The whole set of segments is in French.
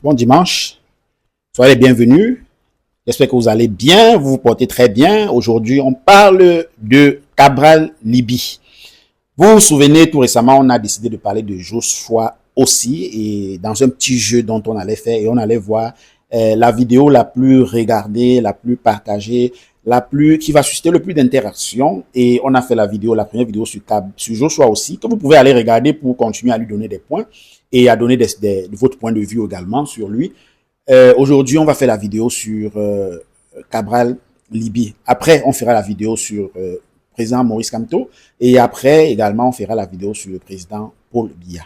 bon dimanche, soyez les bienvenus. J'espère que vous allez bien, vous vous portez très bien. Aujourd'hui, on parle de Cabral Libye. Vous vous souvenez, tout récemment, on a décidé de parler de Joshua aussi, et dans un petit jeu dont on allait faire, et on allait voir la vidéo la plus regardée, la plus partagée, qui va susciter le plus d'interactions. Et on a fait la première vidéo sur Joshua aussi, que vous pouvez aller regarder pour continuer à lui donner des points et à donner votre point de vue également sur lui. Aujourd'hui, on va faire la vidéo sur Cabral Libye. Après, on fera la vidéo sur président Maurice Kamto. Et après, également, on fera la vidéo sur le président Paul Biya.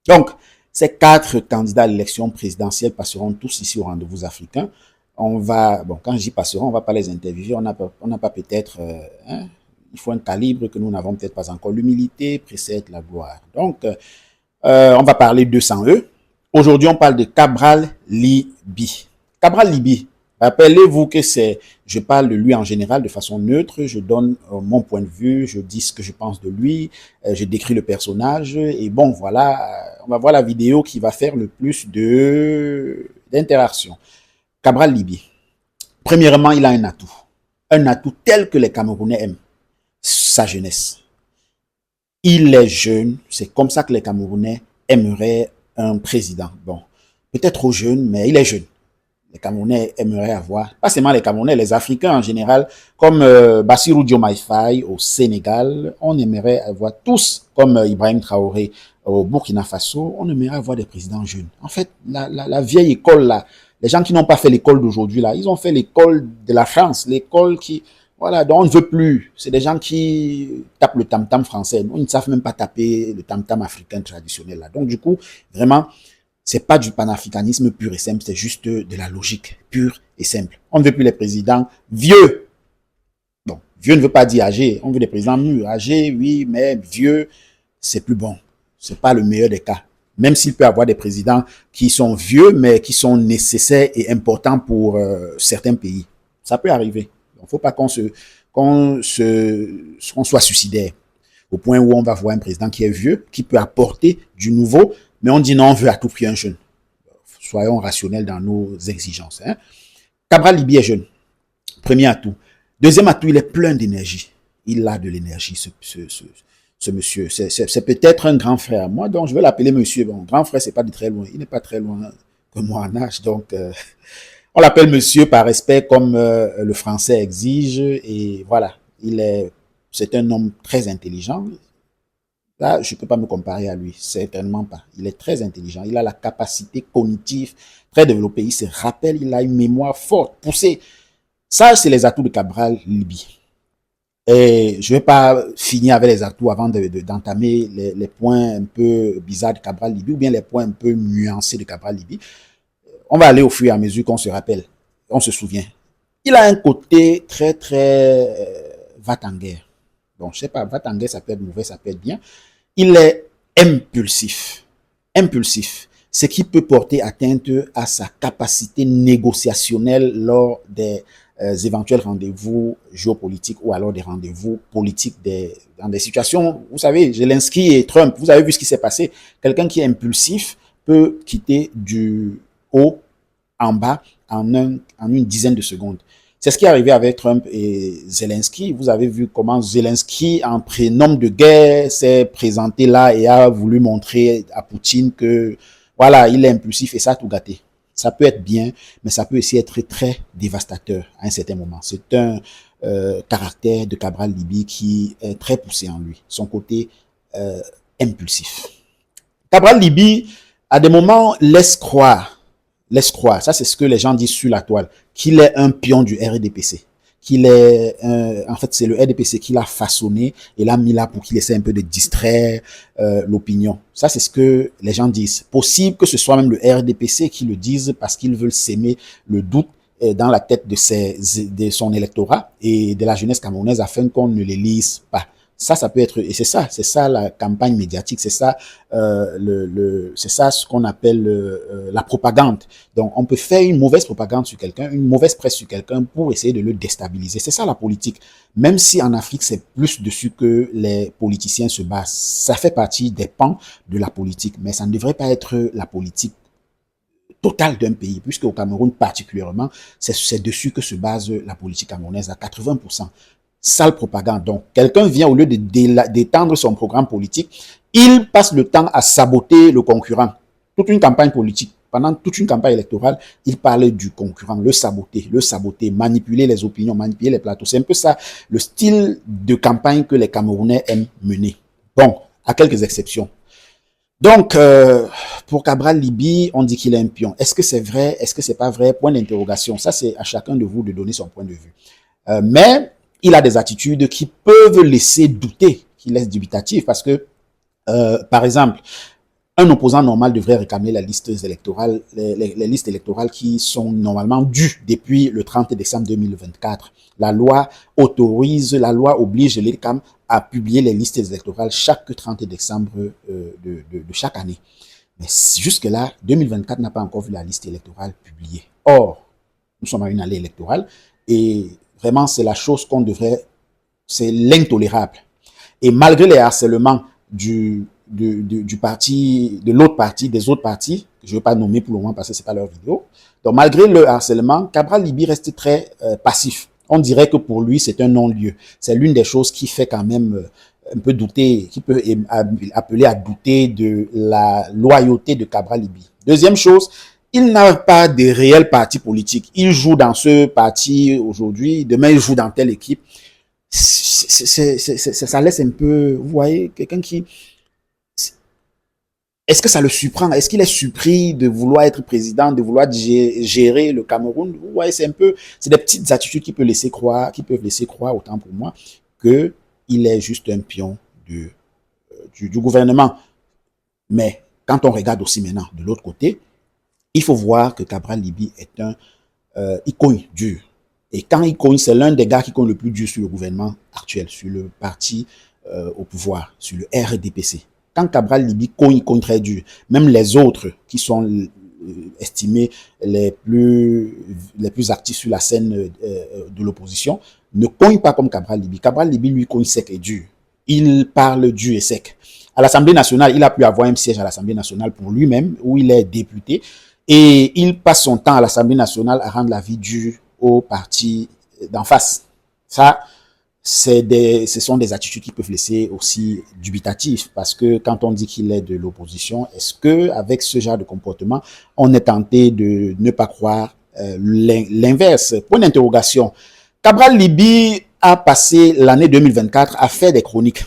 Donc, ces 4 candidats à l'élection présidentielle passeront tous ici au rendez-vous africain. On va, bon, quand je dis passeront, on ne va pas les interviewer. On n'a pas peut-être, il faut un calibre que nous n'avons peut-être pas encore. L'humilité précède la gloire. Donc, on va parler d'eux sans eux. Aujourd'hui, on parle de Cabral Libye. Cabral Libye, rappelez-vous que je parle de lui en général de façon neutre, je donne mon point de vue, je dis ce que je pense de lui, je décris le personnage, et bon, voilà, on va voir la vidéo qui va faire le plus d'interaction. Cabral Libye. Premièrement, il a un atout tel que les Camerounais aiment, sa jeunesse. Il est jeune, c'est comme ça que les Camerounais aimeraient un président. Bon, peut-être trop jeune, mais il est jeune. Les Camerounais aimeraient avoir, pas seulement les Camerounais, les Africains en général, comme Bassirou Diomaye Faye au Sénégal, on aimerait avoir tous, comme Ibrahim Traoré au Burkina Faso, on aimerait avoir des présidents jeunes. En fait, la vieille école là, les gens qui n'ont pas fait l'école d'aujourd'hui là, ils ont fait l'école de la France, l'école qui, voilà, donc on ne veut plus. C'est des gens qui tapent le tam-tam français. Ils ne savent même pas taper le tam-tam africain traditionnel là. Donc du coup, vraiment, c'est pas du panafricanisme pur et simple, c'est juste de la logique pure et simple. On ne veut plus les présidents vieux. Bon, vieux ne veut pas dire âgé. On veut des présidents mûrs. Âgés, oui, mais vieux, c'est plus bon. C'est pas le meilleur des cas. Même s'il peut y avoir des présidents qui sont vieux, mais qui sont nécessaires et importants pour certains pays. Ça peut arriver. Il ne faut pas qu'on soit suicidaire. Au point où on va voir un président qui est vieux, qui peut apporter du nouveau, mais on dit non, on veut à tout prix un jeune. Soyons rationnels dans nos exigences. Hein. Cabral Libye est jeune. Premier atout. Deuxième atout, il est plein d'énergie. Il a de l'énergie, ce monsieur. C'est peut-être un grand frère. Moi, donc, je vais l'appeler monsieur. Bon, grand frère, c'est pas de très loin. Il n'est pas très loin que moi en âge. Donc, on l'appelle monsieur par respect comme le français exige. Et voilà, c'est un homme très intelligent. Là, je ne peux pas me comparer à lui, certainement pas. Il est très intelligent, il a la capacité cognitive très développée, il se rappelle, il a une mémoire forte, poussée. Ça, c'est les atouts de Cabral Libye. Et je ne vais pas finir avec les atouts avant d'entamer les points un peu bizarres de Cabral Libye ou bien les points un peu nuancés de Cabral Libye. On va aller au fur et à mesure qu'on se rappelle, on se souvient. Il a un côté très, va-t-en-guerre. Bon, je sais pas, va-t-en-guerre, ça peut être mauvais, ça peut être bien. Il est impulsif. Impulsif. Ce qui peut porter atteinte à sa capacité négociationnelle lors des éventuels rendez-vous géopolitiques ou alors des rendez-vous politiques dans des situations, vous savez, Zelensky et Trump, vous avez vu ce qui s'est passé. Quelqu'un qui est impulsif peut quitter du haut en bas en une dizaine de secondes. C'est ce qui est arrivé avec Trump et Zelensky. Vous avez vu comment Zelensky, en prénom de guerre, s'est présenté là et a voulu montrer à Poutine que, voilà, il est impulsif et ça a tout gâté. Ça peut être bien, mais ça peut aussi être très dévastateur à un certain moment. C'est un caractère de Cabral Libye qui est très poussé en lui, son côté impulsif. Cabral Libye, à des moments, laisse croire, ça c'est ce que les gens disent sur la toile, qu'il est un pion du RDPC, qu'il est, en fait c'est le RDPC qui l'a façonné et l'a mis là pour qu'il essaie un peu de distraire l'opinion. Ça c'est ce que les gens disent. Possible que ce soit même le RDPC qui le dise parce qu'ils veulent s'aimer le doute dans la tête de son électorat et de la jeunesse camerounaise afin qu'on ne les lise pas. Ça peut être, et c'est ça la campagne médiatique, c'est ça, c'est ça ce qu'on appelle la propagande. Donc, on peut faire une mauvaise propagande sur quelqu'un, une mauvaise presse sur quelqu'un pour essayer de le déstabiliser. C'est ça la politique. Même si en Afrique, c'est plus dessus que les politiciens se basent. Ça fait partie des pans de la politique, mais ça ne devrait pas être la politique totale d'un pays, puisque au Cameroun particulièrement, c'est dessus que se base la politique camerounaise à 80%. Sale propagande. Donc, quelqu'un vient, au lieu d'étendre son programme politique, il passe le temps à saboter le concurrent. Toute une campagne politique, pendant toute une campagne électorale, il parle du concurrent, le saboter, manipuler les opinions, manipuler les plateaux. C'est un peu ça, le style de campagne que les Camerounais aiment mener. Bon, à quelques exceptions. Donc, pour Cabral Liby, on dit qu'il est un pion. Est-ce que c'est vrai? Est-ce que c'est pas vrai? Point d'interrogation. Ça, c'est à chacun de vous de donner son point de vue. Mais il a des attitudes qui peuvent laisser douter, qui laissent dubitatif, parce que, par exemple, un opposant normal devrait réclamer les listes électorales qui sont normalement dues depuis le 30 décembre 2024. La loi oblige l'ECAM à publier les listes électorales chaque 30 décembre de chaque année. Mais jusque-là, 2024 n'a pas encore vu la liste électorale publiée. Or, nous sommes à une année électorale et vraiment, c'est la chose qu'on devrait, c'est l'intolérable. Et malgré les harcèlements du parti, des autres partis, que je ne vais pas nommer pour le moment parce que ce n'est pas leur vidéo. Donc, malgré le harcèlement, Cabral Liby reste très passif. On dirait que pour lui, c'est un non-lieu. C'est l'une des choses qui fait quand même un peu douter, qui peut appeler à douter de la loyauté de Cabral Liby. Deuxième chose, il n'a pas de réel parti politique. Il joue dans ce parti aujourd'hui, demain il joue dans telle équipe. Ça laisse un peu, vous voyez, quelqu'un qui... Est-ce que ça le surprend? Est-ce qu'il est surpris de vouloir être président, de vouloir gérer le Cameroun? Vous voyez, c'est des petites attitudes qui peuvent laisser croire, autant pour moi, que il est juste un pion du gouvernement. Mais quand on regarde aussi maintenant de l'autre côté, il faut voir que Cabral Liby est il cogne dur. Et quand il cogne, c'est l'un des gars qui cogne le plus dur sur le gouvernement actuel, sur le parti au pouvoir, sur le RDPC. Quand Cabral Liby cogne, il cogne très dur. Même les autres qui sont estimés les plus actifs sur la scène de l'opposition ne cognent pas comme Cabral Liby. Cabral Liby, lui, cogne sec et dur. Il parle dur et sec. À l'Assemblée nationale, il a pu avoir un siège à l'Assemblée nationale pour lui-même, où il est député. Et il passe son temps à l'Assemblée nationale à rendre la vie dure au parti d'en face. Ça, ce sont des attitudes qui peuvent laisser aussi dubitatifs, parce que quand on dit qu'il est de l'opposition, est-ce que avec ce genre de comportement, on est tenté de ne pas croire l'inverse? Point d'interrogation. Cabral Liby a passé l'année 2024 à faire des chroniques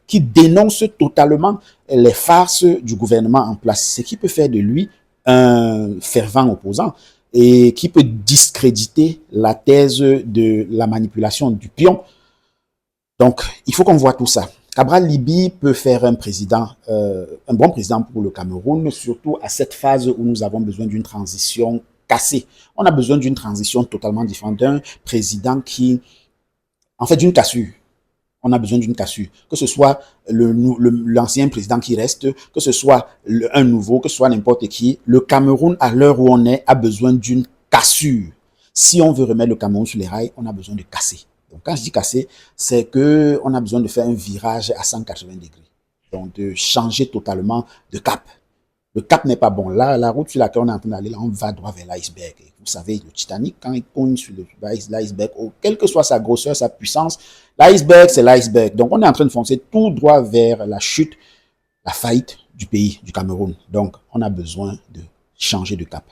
qui dénoncent totalement les farces du gouvernement en place, ce qui peut faire de lui un fervent opposant et qui peut discréditer la thèse de la manipulation du pion. Donc, il faut qu'on voit tout ça. Cabral Liby peut faire un bon président pour le Cameroun, surtout à cette phase où nous avons besoin d'une transition cassée. On a besoin d'une transition totalement différente, d'un président d'une cassure. On a besoin d'une cassure. Que ce soit l'ancien président qui reste, que ce soit un nouveau, que ce soit n'importe qui, le Cameroun, à l'heure où on est, a besoin d'une cassure. Si on veut remettre le Cameroun sur les rails, on a besoin de casser. Donc, quand je dis casser, c'est qu'on a besoin de faire un virage à 180 degrés. Donc, de changer totalement de cap. Le cap n'est pas bon. Là, la route sur laquelle on est en train d'aller, là, on va droit vers l'iceberg. Vous savez, le Titanic, quand il cogne sur l'iceberg, quelle que soit sa grosseur, sa puissance, l'iceberg, c'est l'iceberg. Donc, on est en train de foncer tout droit vers la chute, la faillite du pays, du Cameroun. Donc, on a besoin de changer de cap.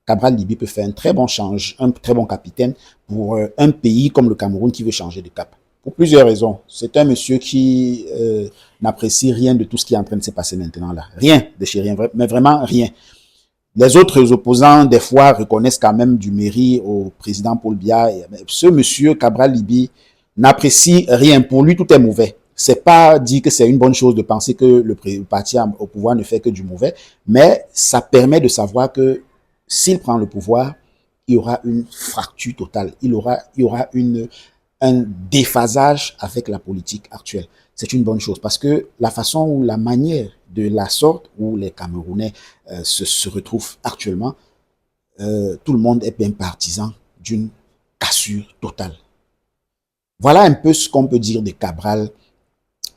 Cabral Liby peut faire un très bon capitaine pour un pays comme le Cameroun qui veut changer de cap. Pour plusieurs raisons. C'est un monsieur qui n'apprécie rien de tout ce qui est en train de se passer maintenant là. Rien de chez rien, mais vraiment rien. Les autres opposants, des fois, reconnaissent quand même du mérite au président Paul Biya. Ce monsieur Cabral Liby n'apprécie rien. Pour lui, tout est mauvais. C'est pas dit que c'est une bonne chose de penser que le parti au pouvoir ne fait que du mauvais, mais ça permet de savoir que s'il prend le pouvoir, il y aura une fracture totale. Il y aura un déphasage avec la politique actuelle. C'est une bonne chose parce que la manière de la sorte où les Camerounais se retrouvent actuellement, tout le monde est bien partisan d'une cassure totale. Voilà un peu ce qu'on peut dire de Cabral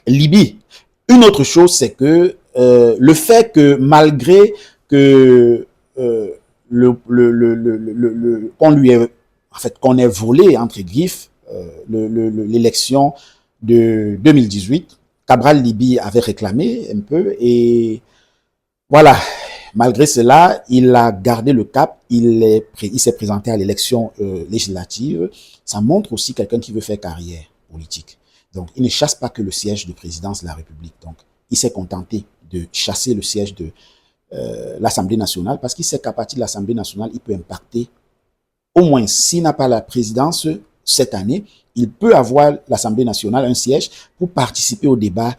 Liby. Une autre chose, c'est que le fait que malgré que qu'on lui ait, en fait, qu'on ait volé, entre griffes, l'élection de 2018. Cabral Liby avait réclamé un peu et voilà. Malgré cela, il a gardé le cap, il s'est présenté à l'élection législative. Ça montre aussi quelqu'un qui veut faire carrière politique. Donc, il ne chasse pas que le siège de présidence de la République. Donc, il s'est contenté de chasser le siège de l'Assemblée nationale parce qu'il sait qu'à partir de l'Assemblée nationale, il peut impacter, au moins s'il n'a pas la présidence cette année, il peut avoir l'Assemblée nationale, un siège, pour participer au débat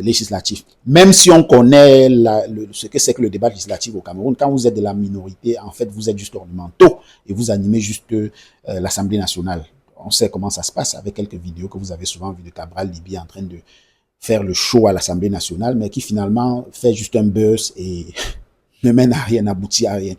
législatif. Même si on connaît ce que c'est que le débat législatif au Cameroun, quand vous êtes de la minorité, en fait, vous êtes juste ornementaux et vous animez juste l'Assemblée nationale. On sait comment ça se passe avec quelques vidéos que vous avez souvent vues de Cabral Liby en train de faire le show à l'Assemblée nationale, mais qui finalement fait juste un buzz et ne mène à rien, n'aboutit à rien.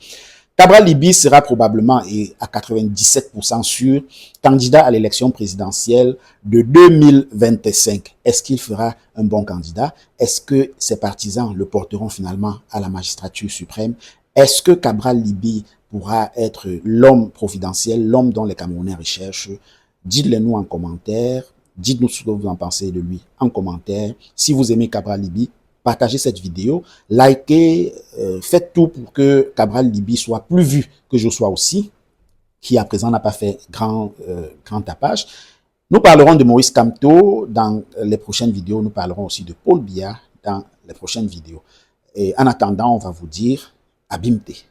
Cabral Liby sera probablement, et à 97% sûr, candidat à l'élection présidentielle de 2025. Est-ce qu'il fera un bon candidat? Est-ce que ses partisans le porteront finalement à la magistrature suprême? Est-ce que Cabral Liby pourra être l'homme providentiel, l'homme dont les Camerounais recherchent? Dites-le nous en commentaire. Dites-nous ce que vous en pensez de lui en commentaire. Si vous aimez Cabral Liby, partagez cette vidéo, likez, faites tout pour que Cabral Liby soit plus vu que je sois aussi, qui à présent n'a pas fait grand tapage. Nous parlerons de Maurice Kamto dans les prochaines vidéos. Nous parlerons aussi de Paul Biya dans les prochaines vidéos. Et en attendant, on va vous dire à Bimte.